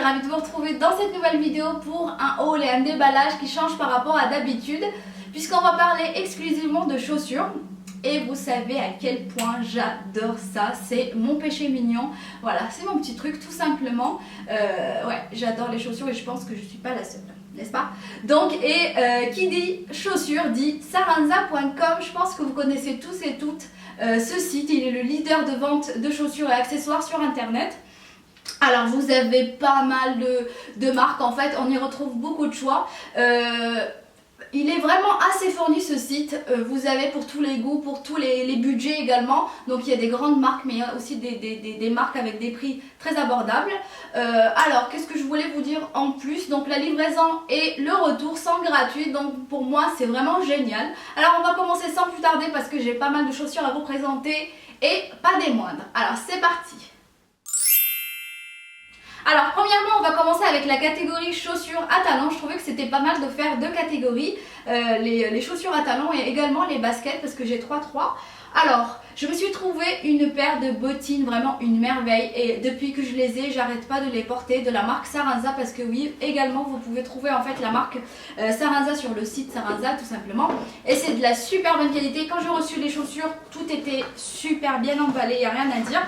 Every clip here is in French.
ravie de vous retrouver dans cette nouvelle vidéo pour un haul et un déballage qui change par rapport à d'habitude, puisqu'on va parler exclusivement de chaussures. Et vous savez à quel point j'adore ça, c'est mon péché mignon. Voilà, c'est mon petit truc tout simplement. Ouais, j'adore les chaussures et je pense que je suis pas la seule, n'est-ce pas? Donc, qui dit chaussures dit saranza.com. Je pense que vous connaissez tous et toutes ce site. Il est le leader de vente de chaussures et accessoires sur internet. Alors vous avez pas mal de marques, en fait on y retrouve beaucoup de choix. Il est vraiment assez fourni ce site, vous avez pour tous les goûts, pour tous les budgets également. Donc il y a des grandes marques mais il y a aussi des marques avec des prix très abordables. Alors qu'est-ce que je voulais vous dire en plus? Donc la livraison et le retour sont gratuits, donc pour moi c'est vraiment génial. Alors on va commencer sans plus tarder parce que j'ai pas mal de chaussures à vous présenter et pas des moindres. Alors c'est parti. Alors premièrement on va commencer avec la catégorie chaussures à talons. Je trouvais que c'était pas mal de faire deux catégories, les chaussures à talons et également les baskets parce que j'ai 3. Alors je me suis trouvé une paire de bottines, vraiment une merveille, et depuis que je les ai j'arrête pas de les porter, de la marque Saranza, parce que oui également vous pouvez trouver en fait la marque Saranza sur le site Saranza tout simplement, et c'est de la super bonne qualité. Quand j'ai reçu les chaussures tout était super bien emballé, il n'y a rien à dire.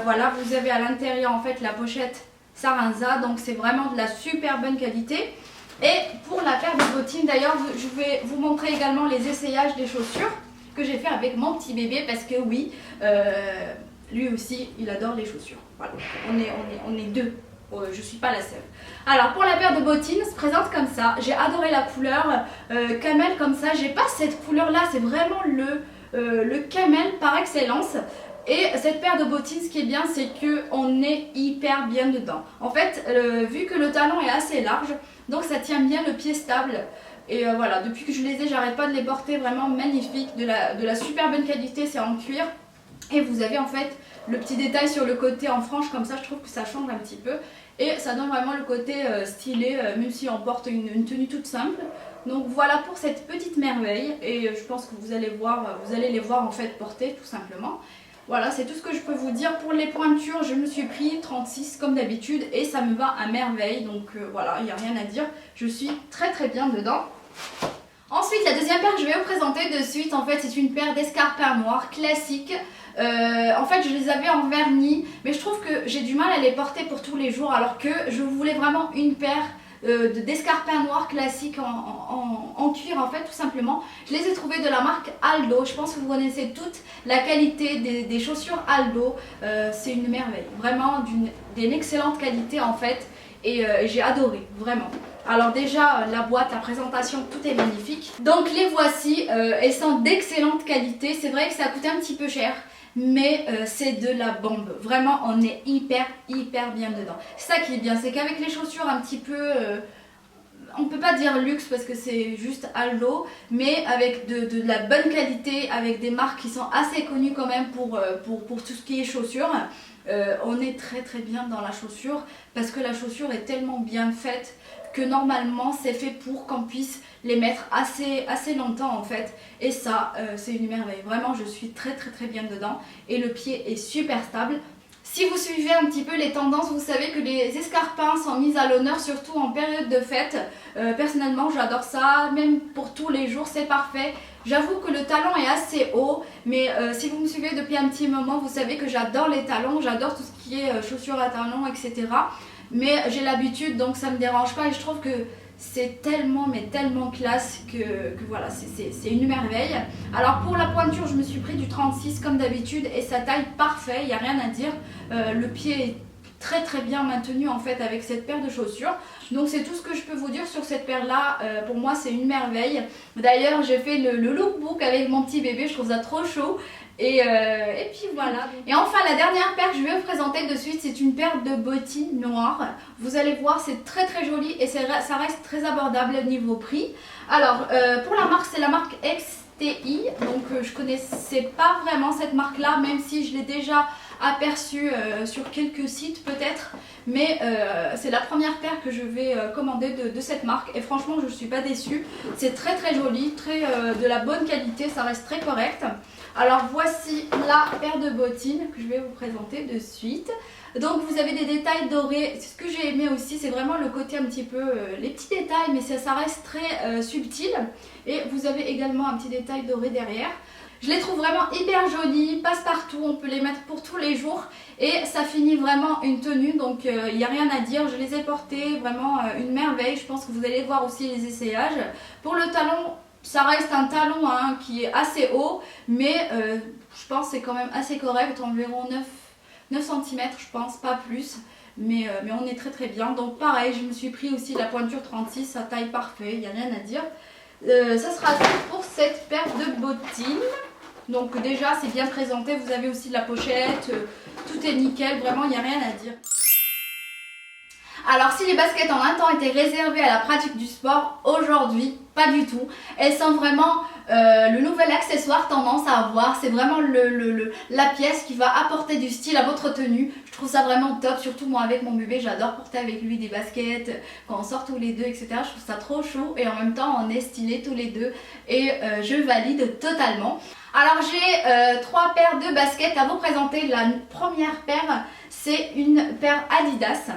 Voilà, vous avez à l'intérieur en fait la pochette Saranza, donc c'est vraiment de la super bonne qualité. Et pour la paire de bottines d'ailleurs, je vais vous montrer également les essayages des chaussures que j'ai fait avec mon petit bébé, parce que oui, lui aussi il adore les chaussures. Voilà, on est deux, je suis pas la seule. Alors pour la paire de bottines, se présente comme ça. J'ai adoré la couleur camel comme ça. J'ai pas cette couleur là, c'est vraiment le camel par excellence. Et cette paire de bottines, ce qui est bien, c'est qu'on est hyper bien dedans. En fait, vu que le talon est assez large, donc ça tient bien le pied stable. Et voilà, depuis que je les ai, j'arrête pas de les porter, vraiment magnifique, de la super bonne qualité, c'est en cuir. Et vous avez en fait le petit détail sur le côté en frange, comme ça je trouve que ça change un petit peu. Et ça donne vraiment le côté stylé, même si on porte une tenue toute simple. Donc voilà pour cette petite merveille. Et je pense que vous allez les voir en fait porter tout simplement. Voilà, c'est tout ce que je peux vous dire. Pour les pointures, je me suis pris 36 comme d'habitude et ça me va à merveille. Donc voilà, il n'y a rien à dire. Je suis très bien dedans. Ensuite, la deuxième paire que je vais vous présenter de suite, en fait, c'est une paire d'escarpins noirs classiques. En fait, je les avais en vernis, mais je trouve que j'ai du mal à les porter pour tous les jours, alors que je voulais vraiment une paire d'escarpins noirs classiques en cuir, en fait, tout simplement. Je les ai trouvés de la marque Aldo. Je pense que vous connaissez toute la qualité des chaussures Aldo. C'est une merveille, vraiment d'une excellente qualité en fait, et j'ai adoré, vraiment. Alors déjà la boîte, la présentation, tout est magnifique. Donc les voici, elles sont d'excellente qualité. C'est vrai que ça a coûté un petit peu cher, mais c'est de la bombe. Vraiment on est hyper bien dedans. C'est ça qui est bien, c'est qu'avec les chaussures un petit peu, on peut pas dire luxe parce que c'est juste Aldo, mais avec de la bonne qualité, avec des marques qui sont assez connues quand même pour tout ce qui est chaussures. On est très bien dans la chaussure, parce que la chaussure est tellement bien faite que normalement c'est fait pour qu'on puisse les mettre assez longtemps en fait. Et ça c'est une merveille, vraiment je suis très bien dedans, et le pied est super stable. Si vous suivez un petit peu les tendances, vous savez que les escarpins sont mis à l'honneur, surtout en période de fête. Personnellement j'adore ça, même pour tous les jours c'est parfait. J'avoue que le talon est assez haut, mais si vous me suivez depuis un petit moment, vous savez que j'adore les talons, j'adore tout ce qui est chaussures à talons, etc. Mais j'ai l'habitude, donc ça me dérange pas, et je trouve que c'est tellement classe que voilà, c'est une merveille. Alors pour la pointure, je me suis pris du 36 comme d'habitude, et sa taille parfait, il n'y a rien à dire. Le pied est très bien maintenu en fait avec cette paire de chaussures. Donc c'est tout ce que je peux vous dire sur cette paire là. Pour moi c'est une merveille. D'ailleurs j'ai fait le lookbook avec mon petit bébé, je trouve ça trop chaud. Et puis voilà. Et enfin la dernière paire que je vais vous présenter de suite, c'est une paire de bottines noires. Vous allez voir, c'est très joli, et ça reste très abordable niveau prix. Alors pour la marque, c'est la marque XTI. Donc je connaissais pas vraiment cette marque là, même si je l'ai déjà aperçue sur quelques sites peut-être, mais c'est la première paire que je vais commander de cette marque et franchement je ne suis pas déçue. C'est très très joli, très de la bonne qualité, ça reste très correct. Alors voici la paire de bottines que je vais vous présenter de suite. Donc vous avez des détails dorés, c'est ce que j'ai aimé aussi, c'est vraiment le côté un petit peu, les petits détails, mais ça reste très subtil. Et vous avez également un petit détail doré derrière. Je les trouve vraiment hyper jolies, passe-partout, on peut les mettre pour tous les jours. Et ça finit vraiment une tenue, donc il n'y a rien à dire, je les ai portées, vraiment une merveille. Je pense que vous allez voir aussi les essayages. Pour le talon, ça reste un talon hein, qui est assez haut, mais je pense que c'est quand même assez correct, environ 9 cm je pense, pas plus. Mais on est très très bien. Donc pareil, je me suis pris aussi la pointure 36, sa taille parfaite, il n'y a rien à dire. Ça sera tout pour cette paire de bottines. Donc déjà c'est bien présenté, vous avez aussi de la pochette, tout est nickel, vraiment il n'y a rien à dire. Alors si les baskets en un temps étaient réservées à la pratique du sport, aujourd'hui pas du tout. Elles sont vraiment le nouvel accessoire tendance à avoir, c'est vraiment la pièce qui va apporter du style à votre tenue. Je trouve ça vraiment top, surtout moi avec mon bébé, j'adore porter avec lui des baskets, quand on sort tous les deux etc. Je trouve ça trop chaud et en même temps on est stylés tous les deux et je valide totalement. Alors j'ai 3 paires de baskets à vous présenter. La première paire c'est une paire Adidas.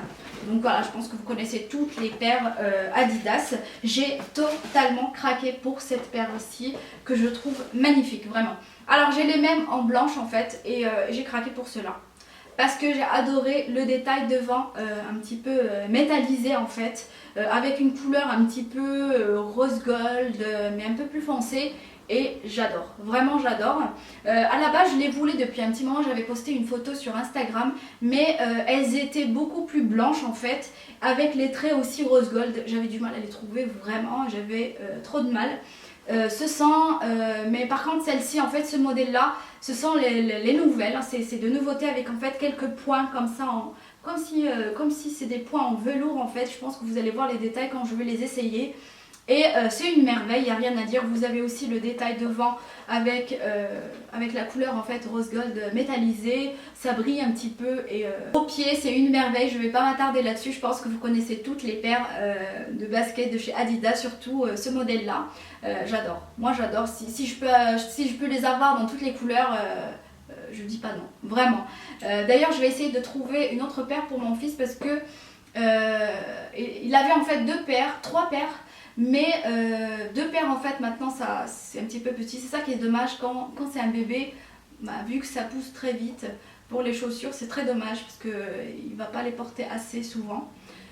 Donc voilà, je pense que vous connaissez toutes les paires Adidas. J'ai totalement craqué pour cette paire-ci que je trouve magnifique, vraiment. Alors j'ai les mêmes en blanche en fait et j'ai craqué pour cela. Parce que j'ai adoré le détail devant un petit peu métallisé en fait. Avec une couleur un petit peu rose gold mais un peu plus foncée. Et j'adore, vraiment j'adore. À la base je les voulais depuis un petit moment, j'avais posté une photo sur Instagram, mais elles étaient beaucoup plus blanches en fait, avec les traits aussi rose gold. J'avais du mal à les trouver, vraiment, j'avais trop de mal. Mais par contre celle-ci en fait, ce modèle là, ce sont les nouvelles, hein. C'est de nouveautés avec en fait quelques points comme ça, comme si c'est des points en velours en fait. Je pense que vous allez voir les détails quand je vais les essayer. Et c'est une merveille, il n'y a rien à dire. Vous avez aussi le détail devant avec la couleur en fait rose gold métallisé. Ça brille un petit peu et au pied c'est une merveille. Je ne vais pas m'attarder là-dessus. Je pense que vous connaissez toutes les paires de baskets de chez Adidas, surtout ce modèle là. J'adore, moi j'adore. Si je peux les avoir dans toutes les couleurs, je dis pas non, vraiment. D'ailleurs je vais essayer de trouver une autre paire pour mon fils parce que il avait en fait 3 paires. Mais 2 paires en fait maintenant ça c'est un petit peu petit, c'est ça qui est dommage quand c'est un bébé, bah, vu que ça pousse très vite pour les chaussures c'est très dommage parce qu'il ne va pas les porter assez souvent.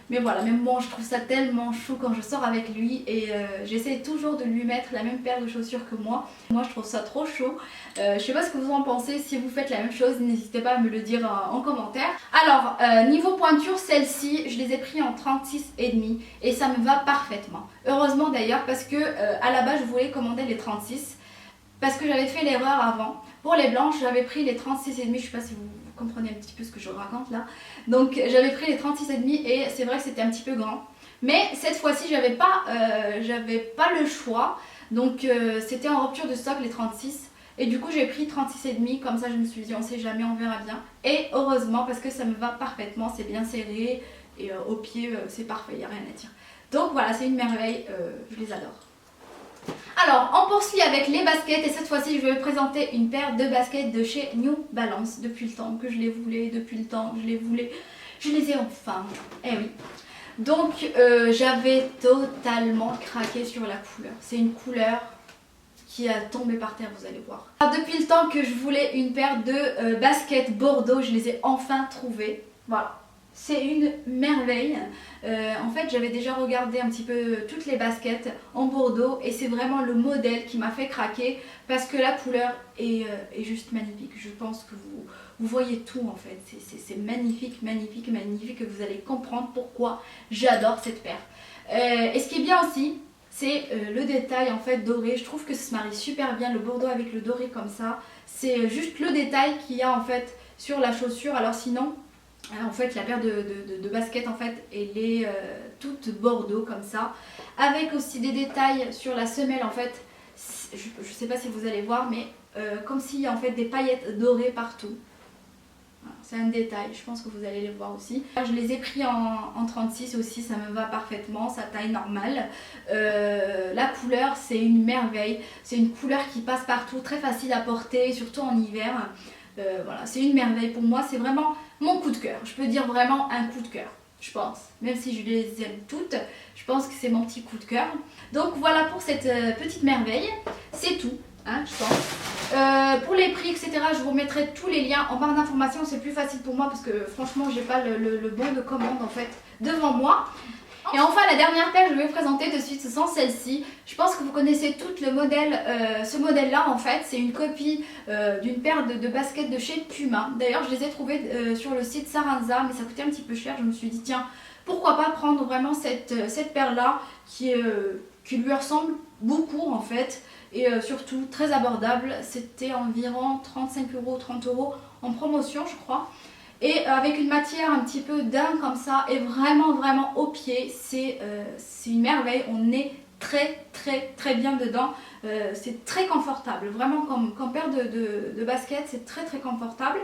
Mais voilà, même bon je trouve ça tellement chou quand je sors avec lui et j'essaie toujours de lui mettre la même paire de chaussures que moi. Moi je trouve ça trop chaud. Je sais pas ce que vous en pensez, si vous faites la même chose n'hésitez pas à me le dire en commentaire. Alors niveau pointure, celles-ci je les ai pris en 36,5 et ça me va parfaitement. Heureusement d'ailleurs parce que à la base je voulais commander les 36 parce que j'avais fait l'erreur avant. Pour les blanches j'avais pris les 36,5, je sais pas si vous comprenez un petit peu ce que je raconte là. Donc j'avais pris les 36,5 et c'est vrai que c'était un petit peu grand. Mais cette fois-ci j'avais pas le choix. Donc c'était en rupture de stock les 36. Et du coup j'ai pris 36,5, comme ça je me suis dit on sait jamais, on verra bien. Et heureusement parce que ça me va parfaitement, c'est bien serré et au pied c'est parfait, il n'y a rien à dire. Donc voilà, c'est une merveille, je les adore. Alors on poursuit avec les baskets et cette fois-ci je vais vous présenter une paire de baskets de chez New Balance. Depuis le temps que je les voulais, depuis le temps que je les voulais, je les ai enfin, eh oui. Donc j'avais totalement craqué sur la couleur, c'est une couleur qui a tombé par terre, vous allez voir. Alors, depuis le temps que je voulais une paire de baskets Bordeaux, je les ai enfin trouvées, voilà. C'est une merveille. En fait j'avais déjà regardé un petit peu toutes les baskets en Bordeaux et c'est vraiment le modèle qui m'a fait craquer parce que la couleur est juste magnifique. Je pense que vous voyez tout en fait. C'est magnifique, magnifique, magnifique et vous allez comprendre pourquoi j'adore cette paire. Et ce qui est bien aussi, c'est le détail en fait doré. Je trouve que ça se marie super bien le Bordeaux avec le doré comme ça. C'est juste le détail qu'il y a en fait sur la chaussure. Alors sinon en fait la paire de baskets en fait elle est toute Bordeaux comme ça, avec aussi des détails sur la semelle en fait, je sais pas si vous allez voir mais comme s'il y a en fait des paillettes dorées partout. Voilà, c'est un détail, je pense que vous allez les voir aussi. Je les ai pris en 36 aussi, ça me va parfaitement, sa taille normale. La couleur, c'est une merveille. C'est une couleur qui passe partout, très facile à porter, surtout en hiver. Voilà, c'est une merveille pour moi, c'est vraiment mon coup de cœur. Je peux dire vraiment un coup de cœur, je pense. Même si je les aime toutes, je pense que c'est mon petit coup de cœur. Donc voilà pour cette petite merveille, c'est tout. Hein, je pense. Pour les prix, etc., je vous mettrai tous les liens en barre d'informations. C'est plus facile pour moi parce que franchement, j'ai pas le bon de commande en fait devant moi. Et enfin, la dernière paire que je vais vous présenter de suite, ce sont celle-ci. Je pense que vous connaissez toutes le modèle. Ce modèle-là, en fait, c'est une copie d'une paire de baskets de chez Puma. D'ailleurs, je les ai trouvées sur le site Saranza, mais ça coûtait un petit peu cher. Je me suis dit, tiens, pourquoi pas prendre vraiment cette paire-là qui lui ressemble beaucoup en fait. Et surtout très abordable, c'était environ 35 €, 30 € en promotion je crois. Et avec une matière un petit peu daim comme ça et vraiment au pied, c'est une merveille, on est très bien dedans. C'est très confortable, vraiment comme paire de baskets, c'est très confortable.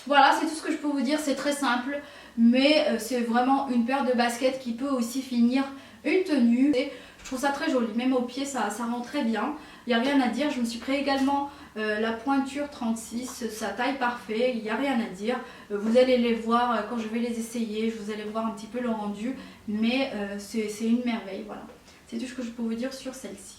Voilà, c'est tout ce que je peux vous dire, c'est très simple, mais c'est vraiment une paire de baskets qui peut aussi finir une tenue. Et je trouve ça très joli, même au pied ça rend très bien, il n'y a rien à dire. Je me suis pris également la pointure 36, sa taille parfaite, il n'y a rien à dire. Vous allez les voir quand je vais les essayer, vous allez voir un petit peu le rendu, mais c'est une merveille, voilà. C'est tout ce que je peux vous dire sur celle-ci.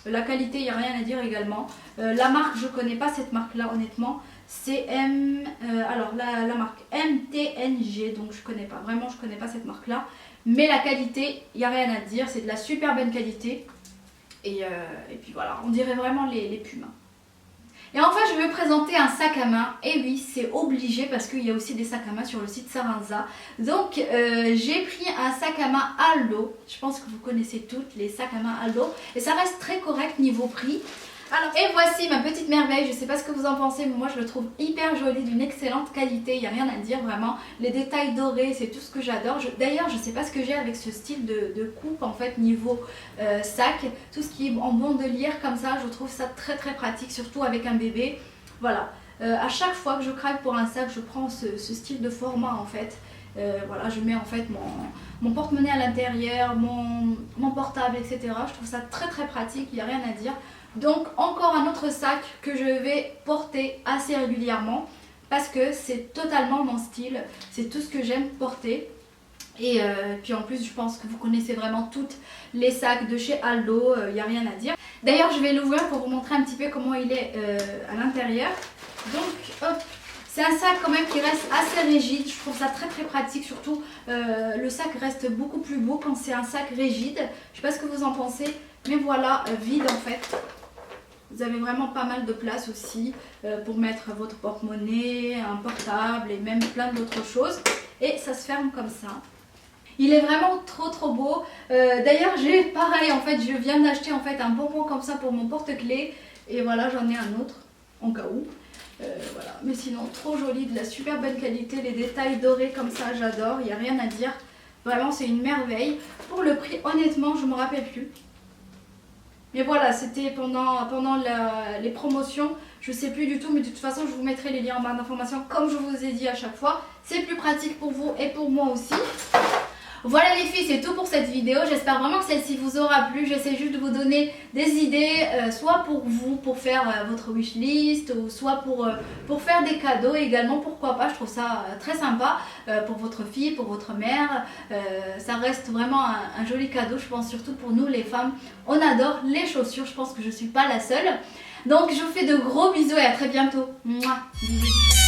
La qualité, il n'y a rien à dire également. La marque, je ne connais pas cette marque-là honnêtement. C'est alors la marque MTNG, donc je connais pas, vraiment je connais pas cette marque-là. Mais la qualité, il n'y a rien à dire, c'est de la super bonne qualité. Et puis voilà, on dirait vraiment les Pumas. Et enfin, je vais vous présenter un sac à main. Et oui, c'est obligé parce qu'il y a aussi des sacs à main sur le site Saranza. Donc, j'ai pris un sac à main Aldo. Je pense que vous connaissez toutes les sacs à main Aldo. Et ça reste très correct niveau prix. Alors, et voici ma petite merveille, je sais pas ce que vous en pensez, mais moi je le trouve hyper joli, d'une excellente qualité, il n'y a rien à dire vraiment. Les détails dorés, c'est tout ce que j'adore. D'ailleurs, je sais pas ce que j'ai avec ce style de coupe en fait niveau sac. Tout ce qui est en bandolière comme ça, je trouve ça très pratique, surtout avec un bébé. Voilà, à chaque fois que je craque pour un sac, je prends ce style de format en fait. Voilà, je mets en fait mon porte-monnaie à l'intérieur, mon portable, etc. Je trouve ça très pratique, il n'y a rien à dire. Donc encore un autre sac que je vais porter assez régulièrement parce que c'est totalement mon style, c'est tout ce que j'aime porter. Et puis en plus je pense que vous connaissez vraiment toutes les sacs de chez Aldo, il n'y a rien à dire. D'ailleurs je vais l'ouvrir pour vous montrer un petit peu comment il est à l'intérieur. Donc hop, c'est un sac quand même qui reste assez rigide, je trouve ça très pratique, surtout le sac reste beaucoup plus beau quand c'est un sac rigide. Je sais pas ce que vous en pensez, mais voilà, vide en fait. Vous avez vraiment pas mal de place aussi pour mettre votre porte-monnaie, un portable et même plein d'autres choses. Et ça se ferme comme ça. Il est vraiment trop beau. D'ailleurs j'ai pareil en fait, je viens d'acheter en fait un bonbon comme ça pour mon porte-clés. Et voilà, j'en ai un autre en cas où. Voilà. Mais sinon trop joli, de la super bonne qualité, les détails dorés comme ça j'adore, il n'y a rien à dire. Vraiment c'est une merveille. Pour le prix honnêtement je ne me rappelle plus. Mais voilà, c'était pendant les promotions, je sais plus du tout, mais de toute façon je vous mettrai les liens en barre d'informations comme je vous ai dit à chaque fois. C'est plus pratique pour vous et pour moi aussi. Voilà les filles, c'est tout pour cette vidéo. J'espère vraiment que celle-ci vous aura plu. J'essaie juste de vous donner des idées, soit pour vous, pour faire votre wishlist, ou soit pour faire des cadeaux également, pourquoi pas. Je trouve ça très sympa pour votre fille, pour votre mère. Ça reste vraiment un joli cadeau, je pense, surtout pour nous les femmes. On adore les chaussures, je pense que je ne suis pas la seule. Donc je vous fais de gros bisous et à très bientôt. Mouah, bisous.